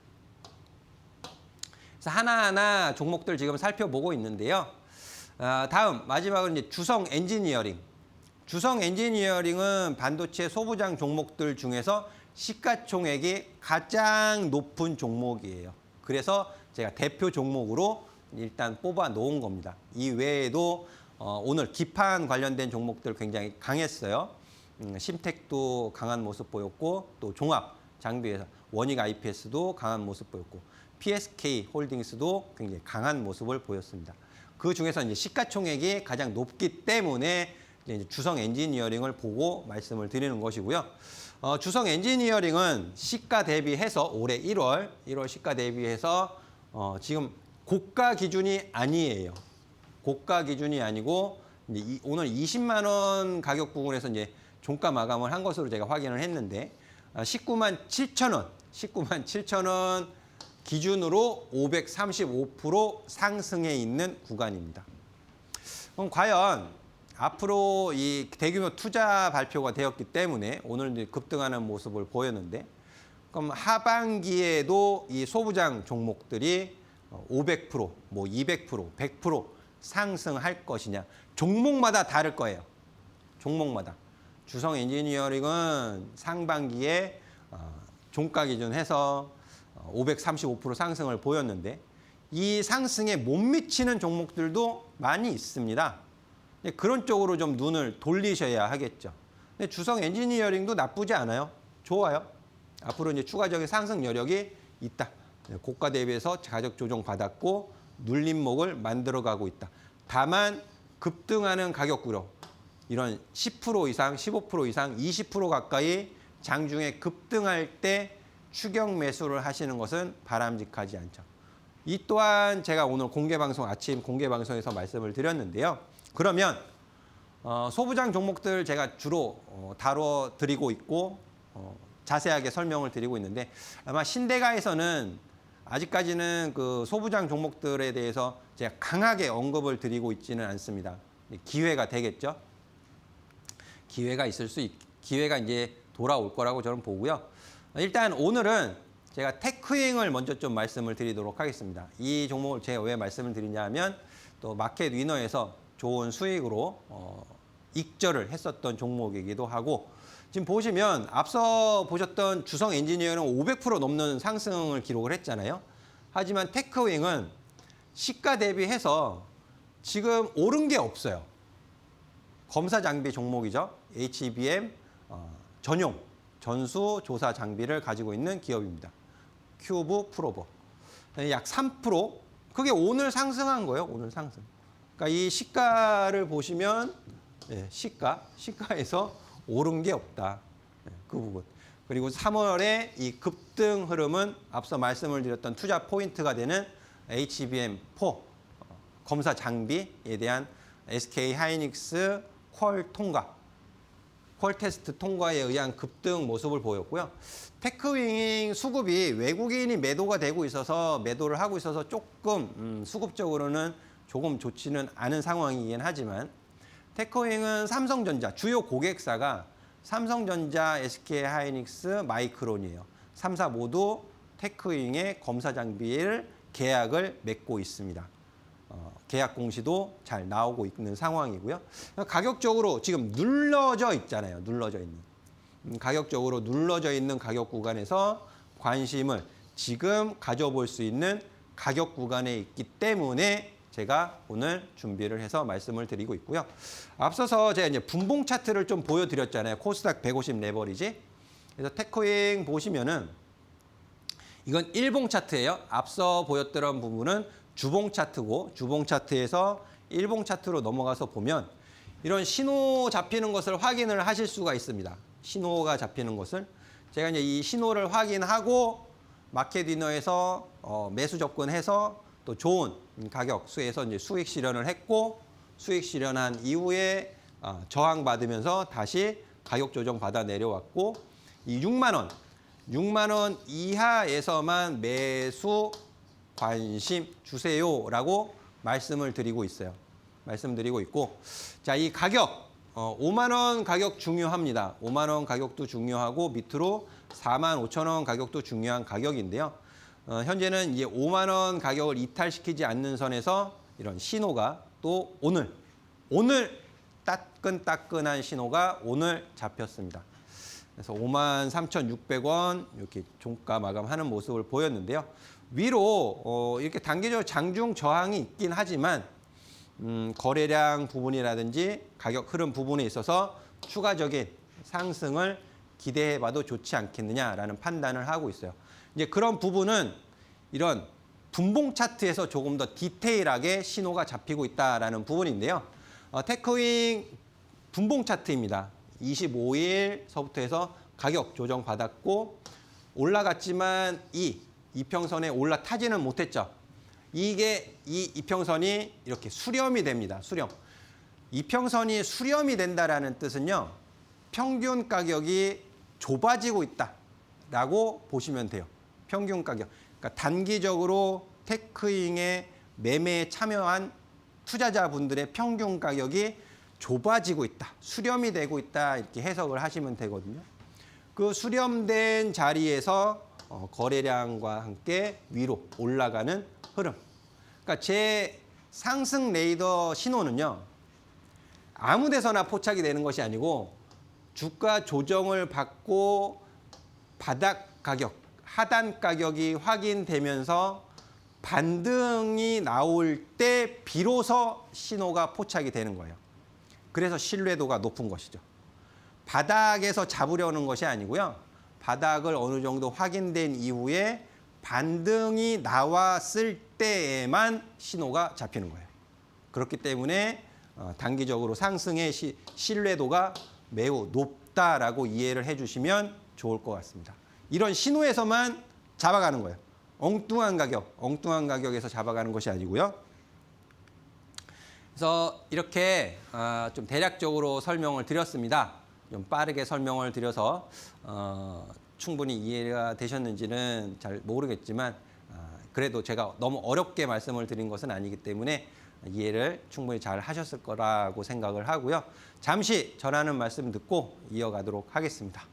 그래서 하나하나 종목들 지금 살펴보고 있는데요. 다음 마지막은 이제 주성 엔지니어링. 주성 엔지니어링은 반도체 소부장 종목들 중에서 시가총액이 가장 높은 종목이에요. 그래서 제가 대표 종목으로 일단 뽑아 놓은 겁니다. 이 외에도 오늘 기판 관련된 종목들 굉장히 강했어요. 심텍도 강한 모습 보였고, 또 종합 장비회사 원익 IPS도 강한 모습 보였고, PSK 홀딩스도 굉장히 강한 모습을 보였습니다. 그 중에서 이제 시가총액이 가장 높기 때문에 이제 주성 엔지니어링을 보고 말씀을 드리는 것이고요. 주성 엔지니어링은 시가 대비해서 올해 1월 시가 대비해서 지금 고가 기준이 아니에요. 고가 기준이 아니고 이제 오늘 20만 원 가격 부분에서 이제 종가 마감을 한 것으로 제가 확인을 했는데 19만 7천 원, 19만 7천 원 기준으로 535% 상승해 있는 구간입니다. 그럼 과연 앞으로 이 대규모 투자 발표가 되었기 때문에 오늘 급등하는 모습을 보였는데, 그럼 하반기에도 이 소부장 종목들이 500%, 뭐 200%, 100% 상승할 것이냐? 종목마다 다를 거예요. 종목마다. 주성 엔지니어링은 상반기에 종가 기준 해서 535% 상승을 보였는데, 이 상승에 못 미치는 종목들도 많이 있습니다. 그런 쪽으로 좀 눈을 돌리셔야 하겠죠. 근데 주성 엔지니어링도 나쁘지 않아요. 좋아요. 앞으로 이제 추가적인 상승 여력이 있다. 고가 대비해서 가격 조정 받았고 눌림목을 만들어가고 있다. 다만 급등하는 가격구로 이런 10% 이상, 15% 이상, 20% 가까이 장중에 급등할 때 추격 매수를 하시는 것은 바람직하지 않죠. 이 또한 제가 오늘 아침 공개 방송에서 말씀을 드렸는데요. 그러면 소부장 종목들 제가 주로 다뤄드리고 있고 자세하게 설명을 드리고 있는데, 아마 신대가에서는 아직까지는 그 소부장 종목들에 대해서 제가 강하게 언급을 드리고 있지는 않습니다. 기회가 되겠죠. 기회가 이제 돌아올 거라고 저는 보고요. 일단 오늘은 제가 테크윙을 먼저 좀 말씀을 드리도록 하겠습니다. 이 종목을 제가 왜 말씀을 드리냐면, 또 마켓 위너에서 좋은 수익으로 익절을 했었던 종목이기도 하고, 지금 보시면 앞서 보셨던 주성 엔지니어는 500% 넘는 상승을 기록을 했잖아요. 하지만 테크윙은 시가 대비해서 지금 오른 게 없어요. 검사 장비 종목이죠. HBM 전용 전수 조사 장비를 가지고 있는 기업입니다. 큐브 프로버. 약 3%. 그게 오늘 상승한 거예요. 오늘 상승. 그러니까 이 시가를 보시면 시가에서 오른 게 없다. 그 부분. 그리고 3월에 이 급등 흐름은 앞서 말씀을 드렸던 투자 포인트가 되는 HBM4 검사 장비에 대한 SK 하이닉스 퀄 통과, 퀄 테스트 통과에 의한 급등 모습을 보였고요. 테크윙 수급이 외국인이 매도가 되고 있어서 매도를 하고 있어서 조금 수급적으로는 조금 좋지는 않은 상황이긴 하지만, 테크윙은 삼성전자 주요 고객사가 삼성전자, SK 하이닉스, 마이크론이에요. 3사 모두 테크윙의 검사 장비를 계약을 맺고 있습니다. 계약 공시도 잘 나오고 있는 상황이고요. 가격적으로 지금 눌러져 있잖아요. 눌러져 있는. 가격적으로 눌러져 있는 가격 구간에서 관심을 지금 가져볼 수 있는 가격 구간에 있기 때문에 제가 오늘 준비를 해서 말씀을 드리고 있고요. 앞서서 제가 이제 분봉 차트를 좀 보여드렸잖아요. 코스닥 150 레버리지. 그래서 테크윙 보시면은 이건 일봉 차트예요. 앞서 보였던 부분은 주봉 차트고, 주봉 차트에서 일봉 차트로 넘어가서 보면 이런 신호 잡히는 것을 확인을 하실 수가 있습니다. 신호가 잡히는 것을. 제가 이제 이 신호를 확인하고 마켓 위너에서 매수 접근해서 또 좋은 가격 수에서 이제 수익 실현을 했고, 수익 실현한 이후에 저항 받으면서 다시 가격 조정 받아 내려왔고, 이 6만 원 이하에서만 매수 관심 주세요라고 말씀을 드리고 있어요. 말씀드리고 있고, 자, 이 가격 5만 원 가격 중요합니다. 5만 원 가격도 중요하고 밑으로 4만 5천 원 가격도 중요한 가격인데요. 현재는 이제 5만 원 가격을 이탈시키지 않는 선에서 이런 신호가 또 오늘 따끈따끈한 신호가 오늘 잡혔습니다. 그래서 53,600원 이렇게 종가 마감하는 모습을 보였는데요. 위로 이렇게 단기적으로 장중 저항이 있긴 하지만 거래량 부분이라든지 가격 흐름 부분에 있어서 추가적인 상승을 기대해봐도 좋지 않겠느냐라는 판단을 하고 있어요. 이제 그런 부분은 이런 분봉 차트에서 조금 더 디테일하게 신호가 잡히고 있다라는 부분인데요. 테크윙 분봉 차트입니다. 25일서부터 해서 가격 조정 받았고 올라갔지만 이평선에 올라타지는 못했죠. 이게 이 이평선이 이렇게 수렴이 됩니다. 수렴. 이평선이 수렴이 된다라는 뜻은요. 평균 가격이 좁아지고 있다라고 보시면 돼요. 평균 가격. 그러니까 단기적으로 테크잉의 매매에 참여한 투자자분들의 평균 가격이 좁아지고 있다. 수렴이 되고 있다. 이렇게 해석을 하시면 되거든요. 그 수렴된 자리에서 거래량과 함께 위로 올라가는 흐름. 그러니까 제 상승 레이더 신호는요. 아무 데서나 포착이 되는 것이 아니고 주가 조정을 받고 바닥 가격, 하단 가격이 확인되면서 반등이 나올 때 비로소 신호가 포착이 되는 거예요. 그래서 신뢰도가 높은 것이죠. 바닥에서 잡으려는 것이 아니고요. 바닥을 어느 정도 확인된 이후에 반등이 나왔을 때에만 신호가 잡히는 거예요. 그렇기 때문에 단기적으로 상승의 신뢰도가 매우 높다라고 이해를 해주시면 좋을 것 같습니다. 이런 신호에서만 잡아가는 거예요. 엉뚱한 가격에서 잡아가는 것이 아니고요. 그래서 이렇게 좀 대략적으로 설명을 드렸습니다. 좀 빠르게 설명을 드려서 충분히 이해가 되셨는지는 잘 모르겠지만 그래도 제가 너무 어렵게 말씀을 드린 것은 아니기 때문에 이해를 충분히 잘 하셨을 거라고 생각을 하고요. 잠시 전하는 말씀 듣고 이어가도록 하겠습니다.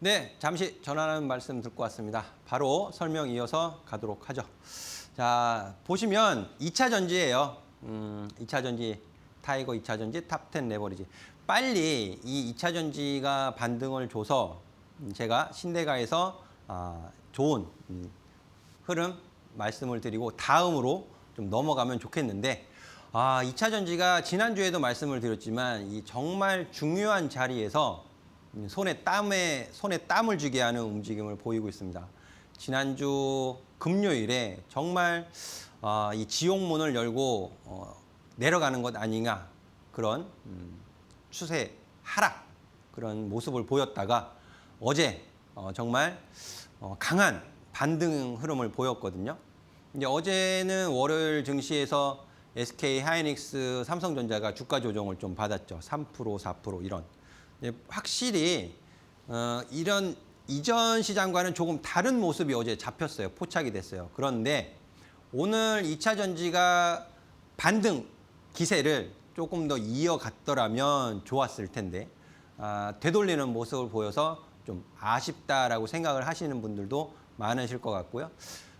네, 잠시 전하는 말씀 듣고 왔습니다. 바로 설명 이어서 가도록 하죠. 자, 보시면 2차 전지예요. 2차 전지, 타이거 2차 전지, 탑10 레버리지. 빨리 이 2차 전지가 반등을 줘서 제가 신대가에서 좋은 흐름 말씀을 드리고 다음으로 좀 넘어가면 좋겠는데 2차 전지가 지난주에도 말씀을 드렸지만 이 정말 중요한 자리에서 손에 땀을 쥐게 하는 움직임을 보이고 있습니다. 지난주 금요일에 정말 이 지옥문을 열고 내려가는 것 아니냐 그런 추세 하락 그런 모습을 보였다가 어제 정말 강한 반등 흐름을 보였거든요. 이제 어제는 월요일 증시에서 SK 하이닉스, 삼성전자가 주가 조정을 좀 받았죠. 3%, 4% 이런. 확실히 이런 이전 시장과는 조금 다른 모습이 어제 잡혔어요. 포착이 됐어요. 그런데 오늘 2차 전지가 반등 기세를 조금 더 이어갔더라면 좋았을 텐데 되돌리는 모습을 보여서 좀 아쉽다라고 생각을 하시는 분들도 많으실 것 같고요.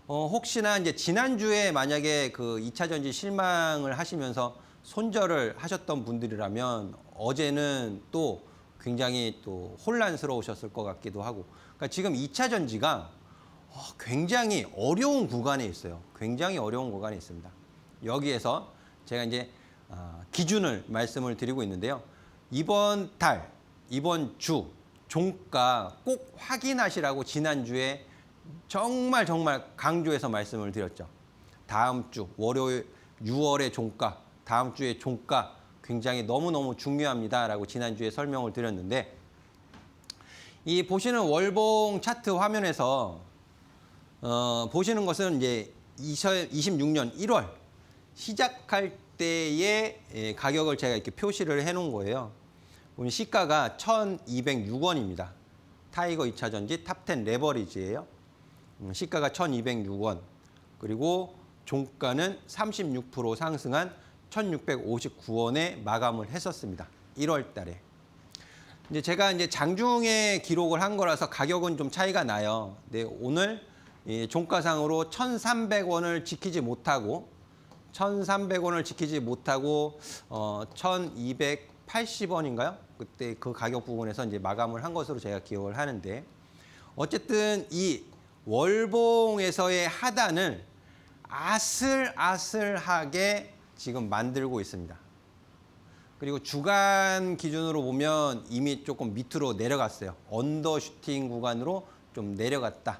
혹시나 이제 지난주에 만약에 그 2차 전지 실망을 하시면서 손절을 하셨던 분들이라면 어제는 또 굉장히 또 혼란스러우셨을 것 같기도 하고. 그러니까 지금 2차 전지가 굉장히 어려운 구간에 있어요. 굉장히 어려운 구간에 있습니다. 여기에서 제가 이제 기준을 말씀을 드리고 있는데요. 이번 달, 이번 주 종가 꼭 확인하시라고 지난주에 정말 강조해서 말씀을 드렸죠. 다음 주 월요일 6월의 종가, 다음 주의 종가 굉장히 너무너무 중요합니다라고 지난주에 설명을 드렸는데 이 보시는 월봉 차트 화면에서 보시는 것은 이제 2026년 1월 시작할 이때의 가격을 제가 이렇게 표시를 해놓은 거예요. 보면 시가가 1,206원입니다. 타이거 2차 전지 탑10 레버리지예요. 시가가 1,206원. 그리고 종가는 36% 상승한 1,659원에 마감을 했었습니다. 1월 달에. 이제 제가 이제 장중에 기록을 한 거라서 가격은 좀 차이가 나요. 근데 오늘 종가상으로 1,300원을 지키지 못하고 1,280원인가요? 그때 그 가격 부분에서 이제 마감을 한 것으로 제가 기억을 하는데, 어쨌든 이 월봉에서의 하단을 아슬아슬하게 지금 만들고 있습니다. 그리고 주간 기준으로 보면 이미 조금 밑으로 내려갔어요. 언더슈팅 구간으로 좀 내려갔다.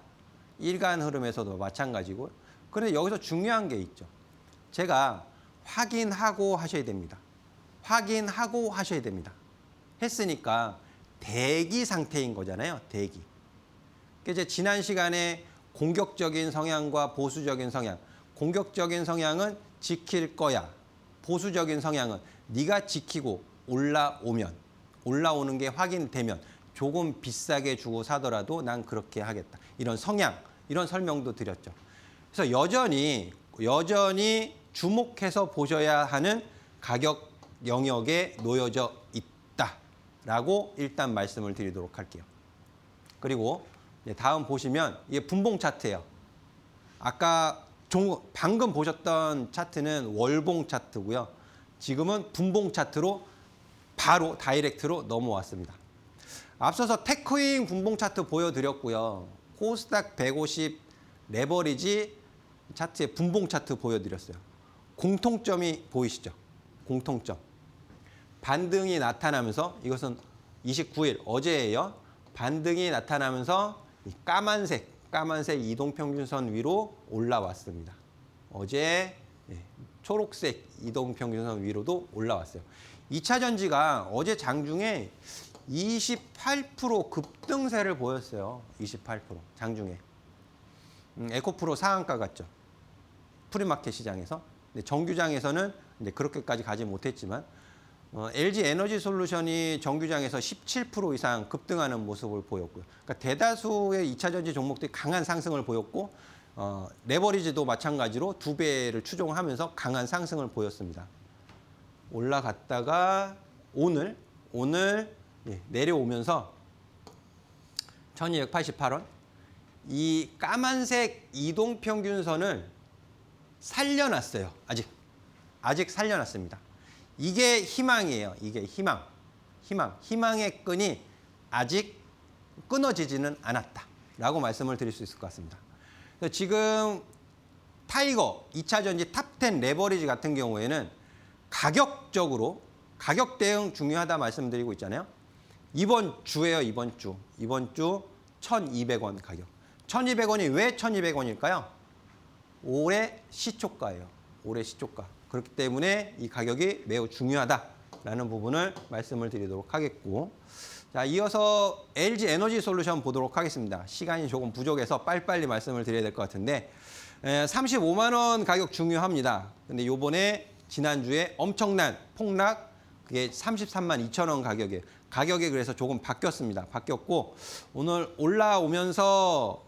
일간 흐름에서도 마찬가지고. 그런데 여기서 중요한 게 있죠. 제가 확인하고 하셔야 됩니다. 확인하고 하셔야 됩니다. 했으니까 대기 상태인 거잖아요. 대기. 이제 지난 시간에 공격적인 성향과 보수적인 성향. 공격적인 성향은 지킬 거야. 보수적인 성향은 네가 지키고 올라오는 게 확인되면 조금 비싸게 주고 사더라도 난 그렇게 하겠다. 이런 성향, 이런 설명도 드렸죠. 그래서 여전히 주목해서 보셔야 하는 가격 영역에 놓여져 있다라고 일단 말씀을 드리도록 할게요. 그리고 다음 보시면 이게 분봉 차트예요. 아까 방금 보셨던 차트는 월봉 차트고요. 지금은 분봉 차트로 바로 다이렉트로 넘어왔습니다. 앞서서 테크윙 분봉 차트 보여드렸고요. 코스닥 150 레버리지 차트의 분봉 차트 보여드렸어요. 공통점이 보이시죠? 공통점. 반등이 나타나면서, 이것은 29일 어제예요. 반등이 나타나면서 이 까만색 이동평균선 위로 올라왔습니다. 어제 초록색 이동평균선 위로도 올라왔어요. 2차 전지가 어제 장중에 28% 급등세를 보였어요. 28% 장중에. 에코프로 상한가 같죠. 프리마켓 시장에서. 근데 정규장에서는 이제 그렇게까지 가지 못했지만 LG 에너지 솔루션이 정규장에서 17% 이상 급등하는 모습을 보였고요. 그러니까 대다수의 2차 전지 종목들이 강한 상승을 보였고 레버리지도 마찬가지로 2배를 추종하면서 강한 상승을 보였습니다. 올라갔다가 오늘 내려오면서 1,288원, 이 까만색 이동평균선을 살려놨어요. 아직 살려놨습니다. 이게 희망이에요. 이게 희망의 끈이 아직 끊어지지는 않았다라고 말씀을 드릴 수 있을 것 같습니다. 지금 타이거 2차 전지 탑10 레버리지 같은 경우에는 가격적으로 가격 대응 중요하다 말씀드리고 있잖아요. 이번 주예요. 이번 주 1,200원 가격. 1,200원이 왜 1,200원일까요? 올해 시초가예요. 올해 시초가. 그렇기 때문에 이 가격이 매우 중요하다라는 부분을 말씀을 드리도록 하겠고, 자, 이어서 LG 에너지 솔루션 보도록 하겠습니다. 시간이 조금 부족해서 빨리빨리 말씀을 드려야 될 것 같은데 35만 원 가격 중요합니다. 근데 요번에 지난주에 엄청난 폭락, 그게 33만 2천 원 가격이에요. 가격이 그래서 조금 바뀌었습니다. 바뀌었고 오늘 올라오면서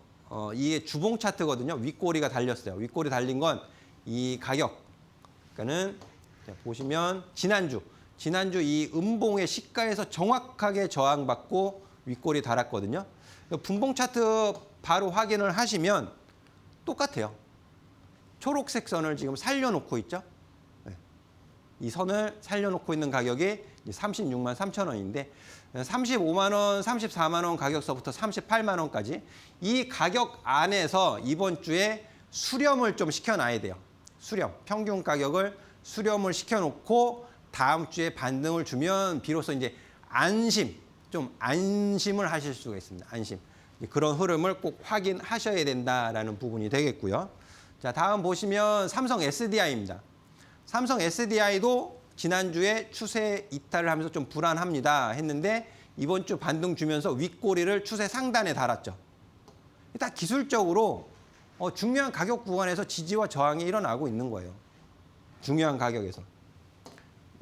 이게 주봉 차트거든요. 윗꼬리가 달렸어요. 윗꼬리 달린 건 이 가격. 그러니까는 보시면 지난주 이 음봉의 시가에서 정확하게 저항받고 윗꼬리 달았거든요. 분봉 차트 바로 확인을 하시면 똑같아요. 초록색 선을 지금 살려놓고 있죠. 이 선을 살려놓고 있는 가격이 36만 3천 원인데 35만 원, 34만 원 가격서부터 38만 원까지 이 가격 안에서 이번 주에 수렴을 좀 시켜놔야 돼요. 수렴, 평균 가격을 수렴을 시켜놓고 다음 주에 반등을 주면 비로소 이제 안심을 하실 수가 있습니다. 안심. 그런 흐름을 꼭 확인하셔야 된다라는 부분이 되겠고요. 자, 다음 보시면 삼성 SDI입니다. 삼성 SDI도 지난주에 추세 이탈을 하면서 좀 불안합니다 했는데 이번 주 반등 주면서 윗꼬리를 추세 상단에 달았죠. 딱 기술적으로 중요한 가격 구간에서 지지와 저항이 일어나고 있는 거예요. 중요한 가격에서.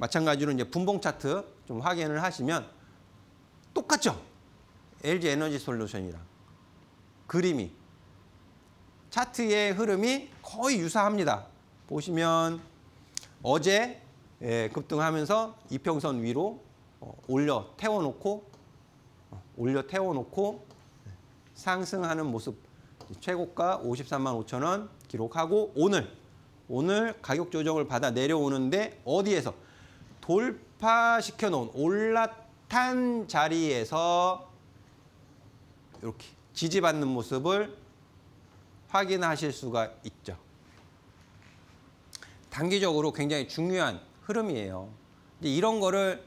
마찬가지로 이제 분봉 차트 좀 확인을 하시면 똑같죠? LG 에너지 솔루션이랑 그림이 차트의 흐름이 거의 유사합니다. 보시면 어제 급등하면서 이평선 위로 올려 태워놓고 상승하는 모습, 최고가 53만 5천 원 기록하고 오늘 가격 조정을 받아 내려오는데 어디에서 돌파시켜 놓은 올라탄 자리에서 이렇게 지지받는 모습을 확인하실 수가 있죠. 단기적으로 굉장히 중요한 흐름이에요. 이런 거를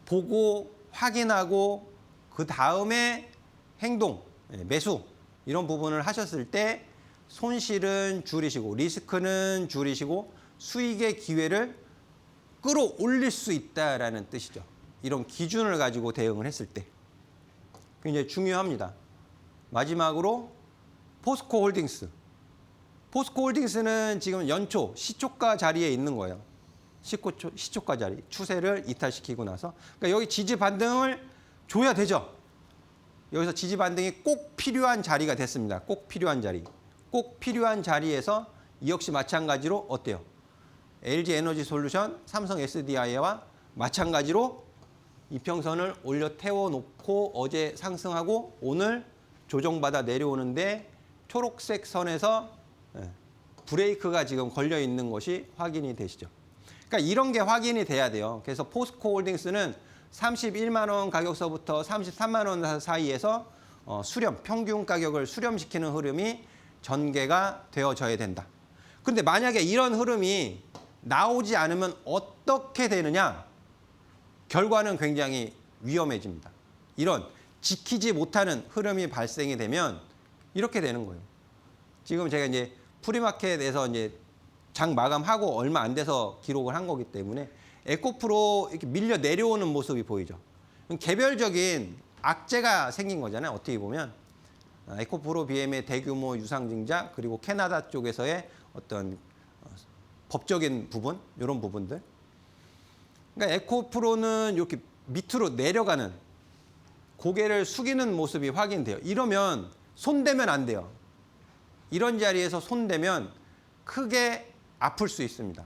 보고 확인하고 그 다음에 행동, 매수 이런 부분을 하셨을 때 손실은 줄이시고 리스크는 줄이시고 수익의 기회를 끌어올릴 수 있다라는 뜻이죠. 이런 기준을 가지고 대응을 했을 때 굉장히 중요합니다. 마지막으로 포스코 홀딩스. 포스코 홀딩스는 지금 연초 시초가 자리에 있는 거예요. 시초가 자리. 추세를 이탈시키고 나서. 그러니까 여기 지지 반등을 줘야 되죠. 여기서 지지 반등이 꼭 필요한 자리가 됐습니다. 꼭 필요한 자리. 꼭 필요한 자리에서 이 역시 마찬가지로 어때요? LG 에너지 솔루션, 삼성 SDI와 마찬가지로 이평선을 올려 태워놓고 어제 상승하고 오늘 조정받아 내려오는데 초록색 선에서 브레이크가 지금 걸려 있는 것이 확인이 되시죠. 그러니까 이런 게 확인이 돼야 돼요. 그래서 포스코 홀딩스는 31만 원 가격서부터 33만 원 사이에서 평균 가격을 수렴시키는 흐름이 전개가 되어져야 된다. 근데 만약에 이런 흐름이 나오지 않으면 어떻게 되느냐? 결과는 굉장히 위험해집니다. 이런 지키지 못하는 흐름이 발생이 되면 이렇게 되는 거예요. 지금 제가 이제 프리마켓에서 이제 장 마감하고 얼마 안 돼서 기록을 한 거기 때문에 에코프로 이렇게 밀려 내려오는 모습이 보이죠. 개별적인 악재가 생긴 거잖아요. 어떻게 보면 에코프로 BM의 대규모 유상증자 그리고 캐나다 쪽에서의 어떤 법적인 부분 이런 부분들. 그러니까 에코프로는 이렇게 밑으로 내려가는 고개를 숙이는 모습이 확인돼요. 이러면 손대면 안 돼요. 이런 자리에서 손대면 크게 아플 수 있습니다.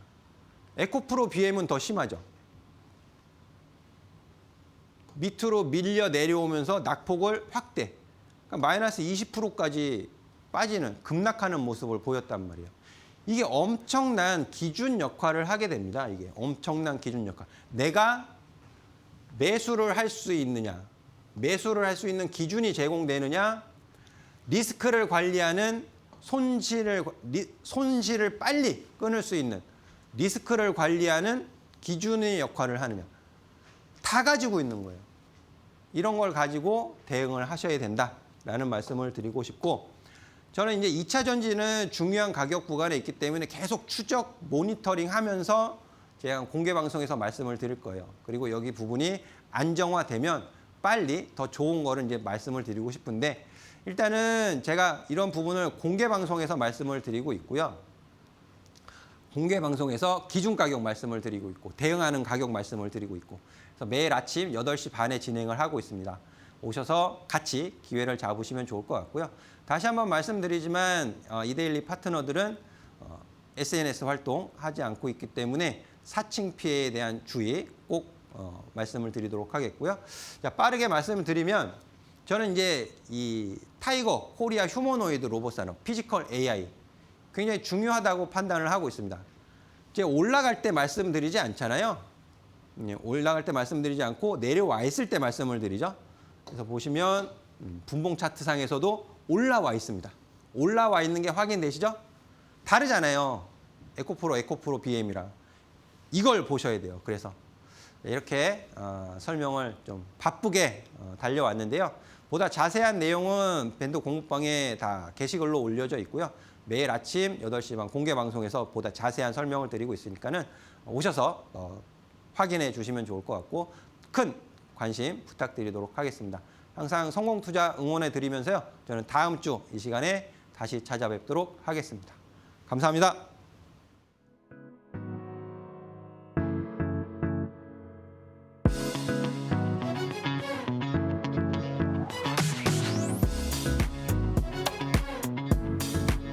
에코프로 BM은 더 심하죠. 밑으로 밀려 내려오면서 낙폭을 확대. 그러니까 마이너스 20%까지 빠지는 급락하는 모습을 보였단 말이에요. 이게 엄청난 기준 역할을 하게 됩니다. 이게 엄청난 기준 역할. 내가 매수를 할 수 있느냐, 매수를 할 수 있는 기준이 제공되느냐, 리스크를 관리하는 손실을 빨리 끊을 수 있는 리스크를 관리하는 기준의 역할을 하느냐. 다 가지고 있는 거예요. 이런 걸 가지고 대응을 하셔야 된다라는 말씀을 드리고 싶고, 저는 이제 2차 전지는 중요한 가격 구간에 있기 때문에 계속 추적 모니터링 하면서 제가 공개 방송에서 말씀을 드릴 거예요. 그리고 여기 부분이 안정화되면 빨리 더 좋은 거를 이제 말씀을 드리고 싶은데, 일단은 제가 이런 부분을 공개 방송에서 말씀을 드리고 있고요. 공개 방송에서 기준 가격 말씀을 드리고 있고 대응하는 가격 말씀을 드리고 있고, 그래서 매일 아침 8시 반에 진행을 하고 있습니다. 오셔서 같이 기회를 잡으시면 좋을 것 같고요. 다시 한번 말씀드리지만 이데일리 파트너들은 SNS 활동하지 않고 있기 때문에 사칭 피해에 대한 주의 꼭 말씀을 드리도록 하겠고요. 자, 빠르게 말씀을 드리면 저는 이제 이 타이거 코리아 휴머노이드 로봇 산업 피지컬 AI 굉장히 중요하다고 판단을 하고 있습니다. 이제 올라갈 때 말씀드리지 않잖아요. 올라갈 때 말씀드리지 않고 내려와 있을 때 말씀을 드리죠. 그래서 보시면 분봉 차트상에서도 올라와 있습니다. 올라와 있는 게 확인되시죠? 다르잖아요. 에코프로 BM이랑. 이걸 보셔야 돼요. 그래서 이렇게 설명을 좀 바쁘게 달려왔는데요. 보다 자세한 내용은 밴드 공부방에 다 게시글로 올려져 있고요. 매일 아침 8시 반 공개 방송에서 보다 자세한 설명을 드리고 있으니까는 오셔서 확인해 주시면 좋을 것 같고, 큰 관심 부탁드리도록 하겠습니다. 항상 성공 투자 응원해 드리면서요. 저는 다음 주 이 시간에 다시 찾아뵙도록 하겠습니다. 감사합니다.